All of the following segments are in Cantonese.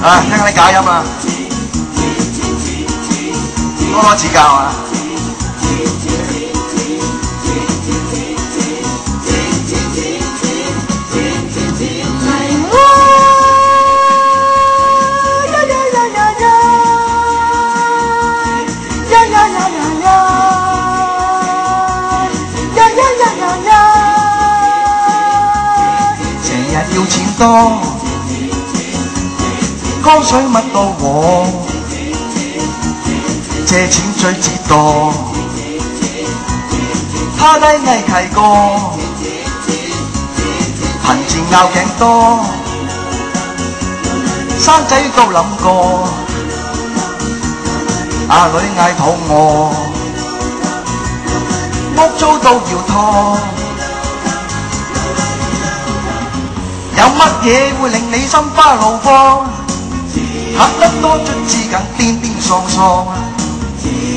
啊，聽下啲假音啊，多多指教啊！要錢多，江水乜到我，借錢最折墮，趴低嗌契哥，貧賤拗頸多，生仔都諗過，阿女嗌肚餓，屋租都要拖。有乜嘢會令你心花怒放？行得多卒之更癲癲喪喪。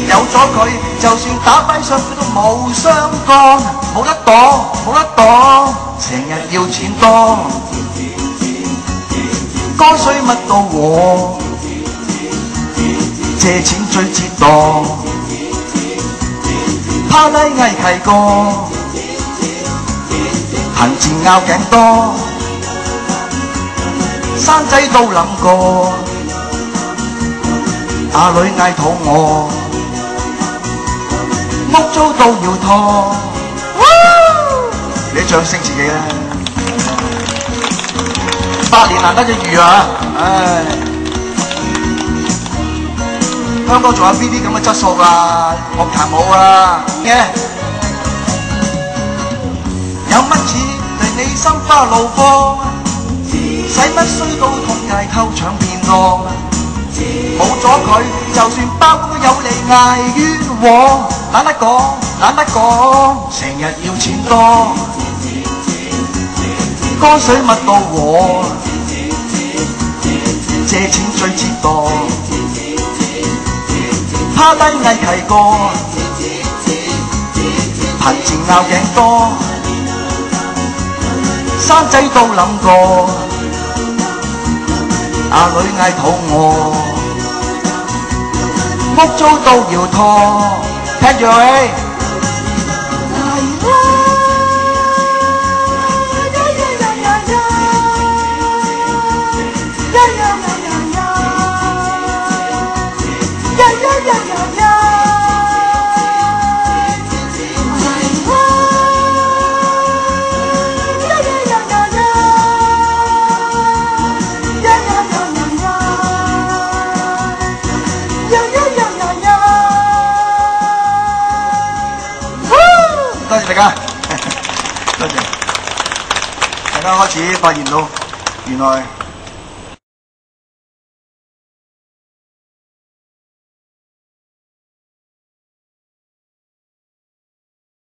有咗佢，就算打跛雙腳都冇相干，冇得躲，冇得躲。成日要錢多，江水乜到我，借錢最折墮，趴低嗌契哥，貧賤拗頸多。生仔都諗過，阿女嗌肚餓，屋租都要拖。你掌聲自己啦！100年難得一遇啊！唉，香港仲有邊啲咁嘅質素啊？樂壇冇啊嘅，有乜似令你心花怒放？使乜衰到通街偷搶騙案？冇咗佢，就算包公都有你嗌冤枉。懶得講，懶得講，成日要錢多，江水乜到我，借錢最折墮，趴低嗌契哥，貧賤拗頸多，生仔都諗過。阿女嗌肚餓，屋租都要拖，聽住佢。多謝大家，多謝大家開始發現到原來。